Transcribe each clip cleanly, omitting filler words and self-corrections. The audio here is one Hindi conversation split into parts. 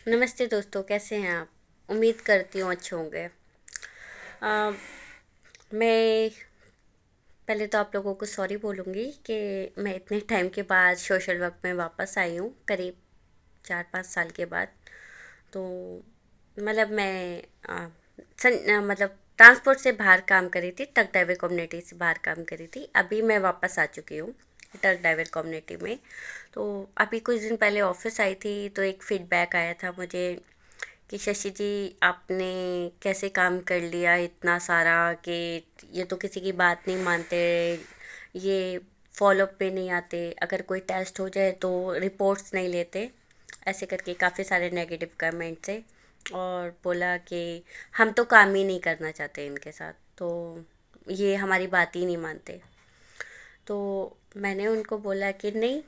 नमस्ते दोस्तों, कैसे हैं आप? उम्मीद करती हूँ अच्छे होंगे। अ, मैं पहले तो आप लोगों को सॉरी बोलूँगी कि मैं इतने टाइम के बाद सोशल वर्क में वापस आई हूँ, करीब 4-5 साल के बाद। तो मतलब मैं मतलब ट्रांसपोर्ट से बाहर काम करी थी, ट्रक ड्राइवर कम्युनिटी से बाहर काम करी थी। अभी मैं वापस आ चुकी हूँ ट्रक ड्राइवर कम्युनिटी में। तो अभी कुछ दिन पहले ऑफिस आई थी तो एक फीडबैक आया था मुझे कि शशि जी, आपने कैसे काम कर लिया इतना सारा, कि ये तो किसी की बात नहीं मानते, ये फॉलोअप पे नहीं आते, अगर कोई टेस्ट हो जाए तो रिपोर्ट्स नहीं लेते, ऐसे करके काफ़ी सारे नेगेटिव कमेंट थे। और बोला कि हम तो काम ही नहीं करना चाहते इनके साथ, तो ये हमारी बात ही नहीं मानते। तो मैंने उनको बोला कि नहीं,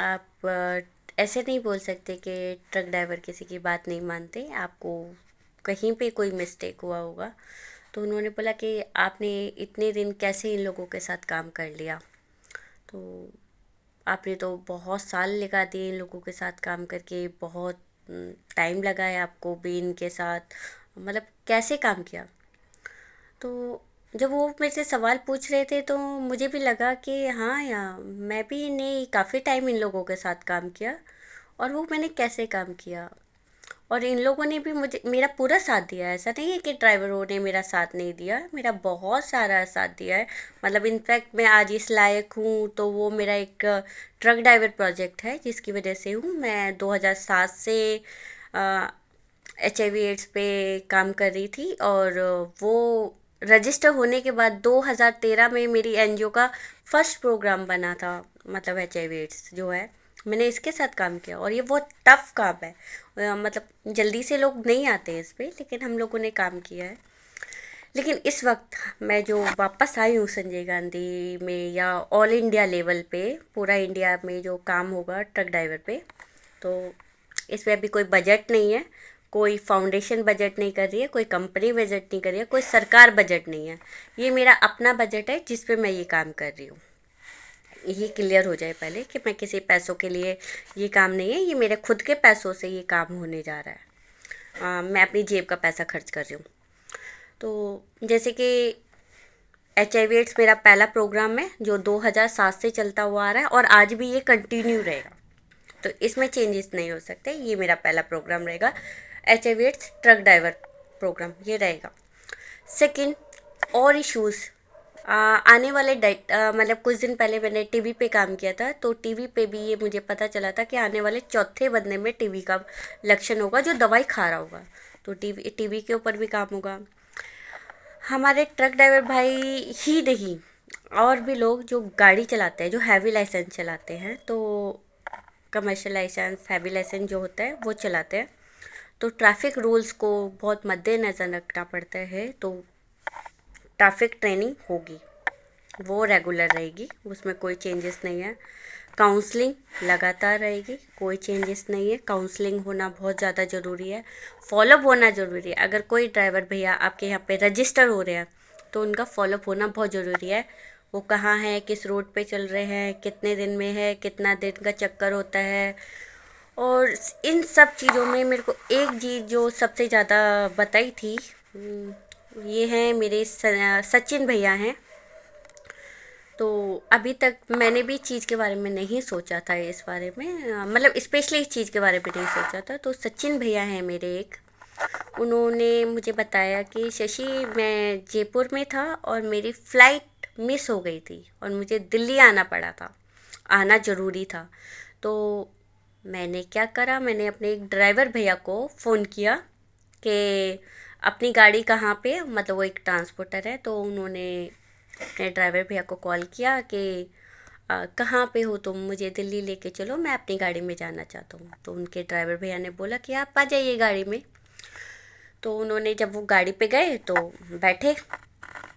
आप ऐसे नहीं बोल सकते कि ट्रक ड्राइवर किसी की बात नहीं मानते, आपको कहीं पे कोई मिस्टेक हुआ होगा। तो उन्होंने बोला कि आपने इतने दिन कैसे इन लोगों के साथ काम कर लिया, तो आपने तो बहुत साल लगा दिए इन लोगों के साथ काम करके, बहुत टाइम लगा है आपको भी इनके साथ, मतलब कैसे काम किया। तो जब वो मेरे से सवाल पूछ रहे थे तो मुझे भी लगा कि हाँ यार, मैं भी नहीं काफ़ी टाइम इन लोगों के साथ काम किया, और वो मैंने कैसे काम किया। और इन लोगों ने भी मुझे मेरा पूरा साथ दिया है, ऐसा नहीं है कि ड्राइवरों ने मेरा साथ नहीं दिया, मेरा बहुत सारा साथ दिया है। मतलब इनफैक्ट मैं आज इस लायक हूँ तो वो मेरा एक ट्रक ड्राइवर प्रोजेक्ट है जिसकी वजह से हूँ। मैं 2007 से HIV एड्स पे काम कर रही थी, और वो रजिस्टर होने के बाद 2013 में मेरी एनजीओ का फर्स्ट प्रोग्राम बना था। मतलब HIV एड्स जो है, मैंने इसके साथ काम किया, और ये बहुत टफ काम है। मतलब जल्दी से लोग नहीं आते इस पे, लेकिन हम लोगों ने काम किया है। लेकिन इस वक्त मैं जो वापस आई हूँ संजय गांधी में, या ऑल इंडिया लेवल पे पूरा इंडिया में जो काम होगा ट्रक ड्राइवर पे, तो इसमें अभी कोई बजट नहीं है, कोई फाउंडेशन बजट नहीं कर रही है, कोई कंपनी बजट नहीं कर रही है, कोई सरकार बजट नहीं है। ये मेरा अपना बजट है जिस पे मैं ये काम कर रही हूँ। ये क्लियर हो जाए पहले कि मैं किसी पैसों के लिए ये काम नहीं है, ये मेरे खुद के पैसों से ये काम होने जा रहा है। मैं अपनी जेब का पैसा खर्च कर रही हूँ। तो जैसे कि HIV एड्स मेरा पहला प्रोग्राम है जो 2007 से चलता हुआ आ रहा है, और आज भी ये कंटिन्यू रहेगा, तो इसमें चेंजेस नहीं हो सकते। ये मेरा पहला प्रोग्राम रहेगा, HIV AIDS truck driver programme ये रहेगा। सेकंड, और इश्यूज़ आने वाले डेट, मतलब कुछ दिन पहले मैंने टीवी पे काम किया था, तो टीवी पे भी ये मुझे पता चला था कि आने वाले चौथे बंदे में टीवी का लक्षण होगा जो दवाई खा रहा होगा। तो टीवी टीवी के ऊपर भी काम होगा। हमारे ट्रक ड्राइवर भाई ही नहीं, और भी लोग जो गाड़ी चलाते हैं, जो हैवी लाइसेंस चलाते हैं, तो कमर्शियल लाइसेंस, हैवी लाइसेंस जो होता है वो चलाते हैं, तो ट्रैफिक रूल्स को बहुत मद्देनज़र रखना पड़ता है। तो ट्रैफिक ट्रेनिंग होगी, वो रेगुलर रहेगी, उसमें कोई चेंजेस नहीं है। काउंसलिंग लगातार रहेगी, कोई चेंजेस नहीं है। काउंसलिंग होना बहुत ज़्यादा ज़रूरी है, फॉलोअप होना ज़रूरी है। अगर कोई ड्राइवर भैया आपके यहाँ पे रजिस्टर हो रहे हैं तो उनका फॉलोअप होना बहुत ज़रूरी है। वो कहाँ है, किस रोड पे चल रहे हैं, कितने दिन में है, कितना दिन का चक्कर होता है। और इन सब चीज़ों में मेरे को एक चीज़ जो सबसे ज़्यादा बताई थी, ये हैं मेरे सचिन भैया हैं। तो अभी तक मैंने भी चीज़ के बारे में नहीं सोचा था, इस बारे में मतलब स्पेशली इस चीज़ के बारे में नहीं सोचा था। तो सचिन भैया हैं मेरे एक, उन्होंने मुझे बताया कि शशि, मैं जयपुर में था और मेरी फ़्लाइट मिस हो गई थी और मुझे दिल्ली आना पड़ा था, आना ज़रूरी था। तो मैंने क्या करा, मैंने अपने एक ड्राइवर भैया को फ़ोन किया कि अपनी गाड़ी कहाँ पे है, मतलब वो एक ट्रांसपोर्टर है। तो उन्होंने अपने ड्राइवर भैया को कॉल किया कि कहाँ पे हो तुम, मुझे दिल्ली लेके चलो, मैं अपनी गाड़ी में जाना चाहता हूँ। तो उनके ड्राइवर भैया ने बोला कि आप आ जाइए गाड़ी में। तो उन्होंने जब वो गाड़ी पे गए तो बैठे,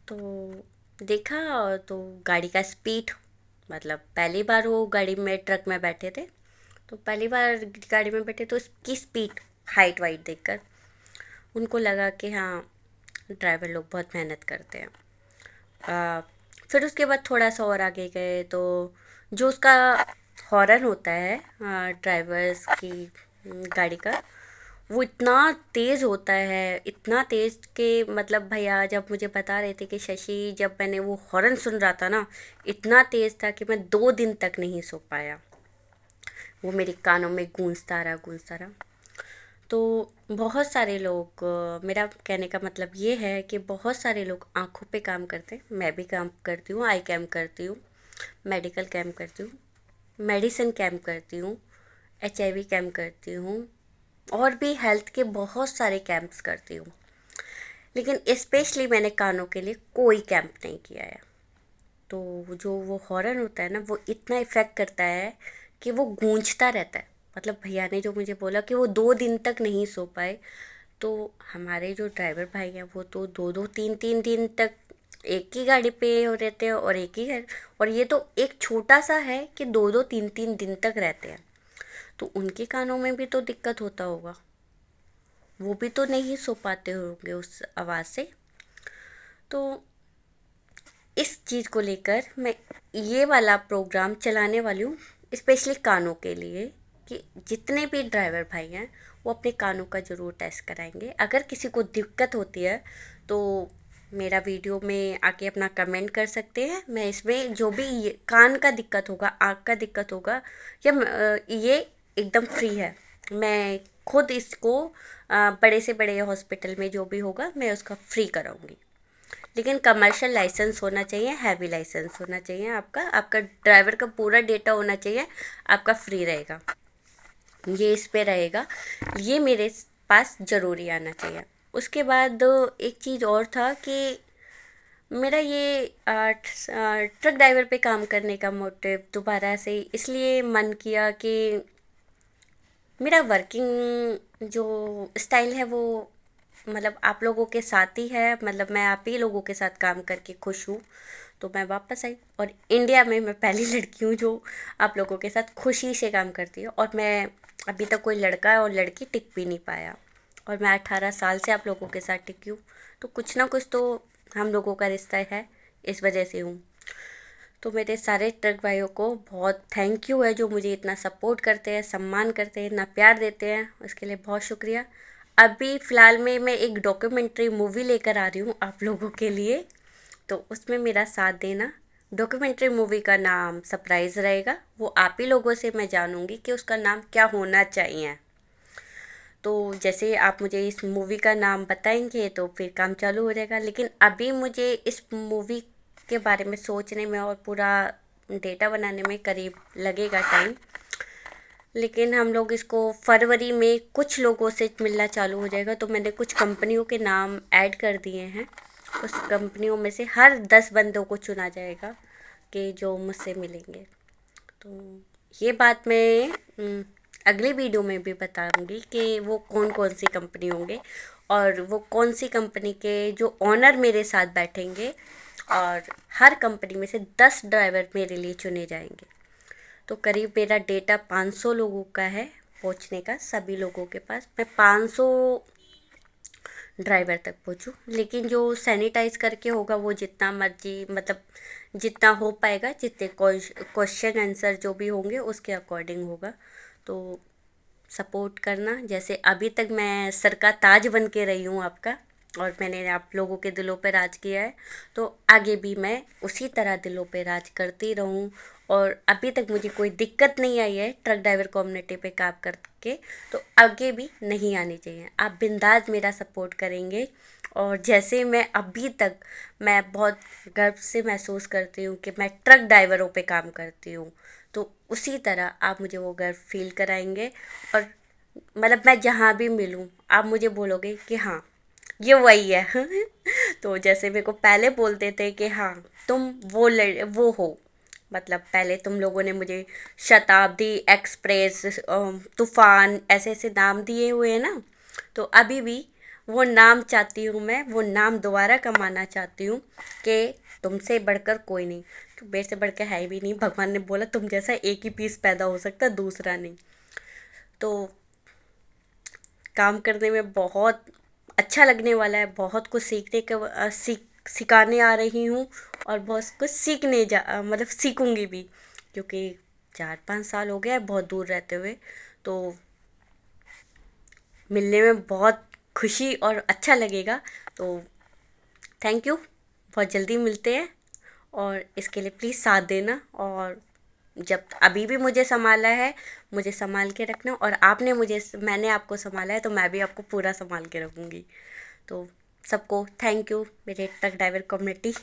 तो देखा, तो गाड़ी का स्पीड, मतलब पहली बार वो गाड़ी में ट्रक में बैठे थे, तो पहली बार गाड़ी में बैठे तो उसकी स्पीड, हाइट वाइट देखकर उनको लगा कि हाँ, ड्राइवर लोग बहुत मेहनत करते हैं। आ, फिर उसके बाद थोड़ा सा और आगे गए तो जो उसका हॉर्न होता है ड्राइवर्स की गाड़ी का, वो इतना तेज़ होता है, इतना तेज़ कि मतलब भैया जब मुझे बता रहे थे कि शशि, जब मैंने वो हॉर्न सुन रहा था ना, इतना तेज़ था कि मैं 2 दिन तक नहीं सो पाया। वो मेरे कानों में गूंजता रहा, गूंजता रहा। तो बहुत सारे लोग, मेरा कहने का मतलब ये है कि बहुत सारे लोग आँखों पे काम करते हैं। मैं भी काम करती हूँ, आई कैम्प करती हूँ, मेडिकल कैम्प करती हूँ, मेडिसिन कैम्प करती हूँ, HIV कैम्प करती हूँ, और भी हेल्थ के बहुत सारे कैंप्स करती हूँ। लेकिन स्पेशली मैंने कानों के लिए कोई कैंप नहीं किया है। तो जो वो हॉर्न होता है ना, वो इतना इफ़ेक्ट करता है कि वो गूंजता रहता है। मतलब भैया ने जो मुझे बोला कि वो 2 दिन तक नहीं सो पाए, तो हमारे जो ड्राइवर भाई हैं वो तो 2-2 3-3 दिन तक एक ही गाड़ी पे हो रहते हैं, और एक ही घर, और ये तो एक छोटा सा है कि 2-2 3-3 दिन तक रहते हैं। तो उनके कानों में भी तो दिक्कत होता होगा, वो भी तो नहीं सो पाते होंगे उस आवाज़ से। तो इस चीज़ को लेकर मैं ये वाला प्रोग्राम चलाने वाली हूँ, स्पेशली कानों के लिए, कि जितने भी ड्राइवर भाई हैं वो अपने कानों का ज़रूर टेस्ट कराएंगे। अगर किसी को दिक्कत होती है तो मेरा वीडियो में आके अपना कमेंट कर सकते हैं। मैं इसमें जो भी ये कान का दिक्कत होगा, आँख का दिक्कत होगा, या ये एकदम फ्री है। मैं खुद इसको बड़े से बड़े हॉस्पिटल में जो भी होगा मैं उसका फ्री कराऊंगी। लेकिन कमर्शियल लाइसेंस होना चाहिए, हैवी लाइसेंस होना चाहिए, आपका आपका ड्राइवर का पूरा डेटा होना चाहिए, आपका फ्री रहेगा, ये इस पे रहेगा, ये मेरे पास ज़रूरी आना चाहिए। उसके बाद एक चीज़ और था कि मेरा ये ट्रक ड्राइवर पे काम करने का मोटिव दोबारा से इसलिए मन किया कि मेरा वर्किंग जो स्टाइल है वो मतलब आप लोगों के साथ ही है, मतलब मैं आप ही लोगों के साथ काम करके खुश हूँ। तो मैं वापस आई, और इंडिया में मैं पहली लड़की हूँ जो आप लोगों के साथ खुशी से काम करती है। और मैं अभी तक कोई लड़का और लड़की टिक भी नहीं पाया, और मैं 18 साल से आप लोगों के साथ टिकी हूँ। तो कुछ ना कुछ तो हम लोगों का रिश्ता है, इस वजह से हूँ। तो मेरे सारे ट्रक भाइयों को बहुत थैंक यू है, जो मुझे इतना सपोर्ट करते हैं, सम्मान करते हैं, इतना प्यार देते हैं, उसके लिए बहुत शुक्रिया। अभी फ़िलहाल में मैं एक डॉक्यूमेंट्री मूवी लेकर आ रही हूँ आप लोगों के लिए, तो उसमें मेरा साथ देना। डॉक्यूमेंट्री मूवी का नाम सरप्राइज़ रहेगा, वो आप ही लोगों से मैं जानूँगी कि उसका नाम क्या होना चाहिए। तो जैसे आप मुझे इस मूवी का नाम बताएंगे तो फिर काम चालू हो जाएगा। लेकिन अभी मुझे इस मूवी के बारे में सोचने में और पूरा डेटा बनाने में करीब लगेगा टाइम। लेकिन हम लोग इसको फरवरी में कुछ लोगों से मिलना चालू हो जाएगा, तो मैंने कुछ कंपनियों के नाम ऐड कर दिए हैं। उस कंपनियों में से हर 10 बंदों को चुना जाएगा कि जो मुझसे मिलेंगे। तो ये बात मैं अगली वीडियो में भी बताऊंगी कि वो कौन कौन सी कंपनी होंगे, और वो कौन सी कंपनी के जो ओनर मेरे साथ बैठेंगे, और हर कंपनी में से 10 ड्राइवर मेरे लिए चुने जाएंगे। तो करीब मेरा डेटा 500 लोगों का है पहुंचने का, सभी लोगों के पास मैं 500 ड्राइवर तक पहुंचूं। लेकिन जो सैनिटाइज करके होगा वो जितना मर्जी, मतलब जितना हो पाएगा, जितने क्वेश्चन आंसर जो भी होंगे उसके अकॉर्डिंग होगा। तो सपोर्ट करना, जैसे अभी तक मैं सर का ताज बन के रही हूँ आपका, और मैंने आप लोगों के दिलों पे राज किया है, तो आगे भी मैं उसी तरह दिलों पे राज करती रहूँ। और अभी तक मुझे कोई दिक्कत नहीं आई है ट्रक ड्राइवर कम्युनिटी पे काम करके, तो आगे भी नहीं आनी चाहिए। आप बिंदास मेरा सपोर्ट करेंगे, और जैसे मैं अभी तक, मैं बहुत गर्व से महसूस करती हूँ कि मैं ट्रक ड्राइवरों पे काम करती हूँ, तो उसी तरह आप मुझे वो गर्व फील कराएंगे। और मतलब मैं जहाँ भी मिलूँ आप मुझे बोलोगे कि हाँ ये वही है। तो जैसे मेरे को पहले बोलते थे कि हाँ तुम वो हो, मतलब पहले तुम लोगों ने मुझे शताब्दी एक्सप्रेस, तूफान, ऐसे ऐसे नाम दिए हुए हैं ना, तो अभी भी वो नाम चाहती हूँ, मैं वो नाम दोबारा कमाना चाहती हूँ कि तुमसे बढ़कर कोई नहीं। तो मेरे से बढ़ के है भी नहीं, भगवान ने बोला तुम जैसा एक ही पीस पैदा हो सकता है, दूसरा नहीं। तो काम करने में बहुत अच्छा लगने वाला है, बहुत कुछ सीखने का सिखाने आ रही हूँ, और बहुत कुछ मतलब सीखूंगी भी, क्योंकि 4-5 साल हो गया है बहुत दूर रहते हुए। तो मिलने में बहुत खुशी और अच्छा लगेगा। तो थैंक यू, बहुत जल्दी मिलते हैं, और इसके लिए प्लीज़ साथ देना। और जब अभी भी मुझे संभाला है, मुझे संभाल के रखना, और मैंने आपको संभाला है तो मैं भी आपको पूरा संभाल के रखूँगी। तो सबको थैंक यू, मेरे ट्रक ड्राइवर कम्युनिटी।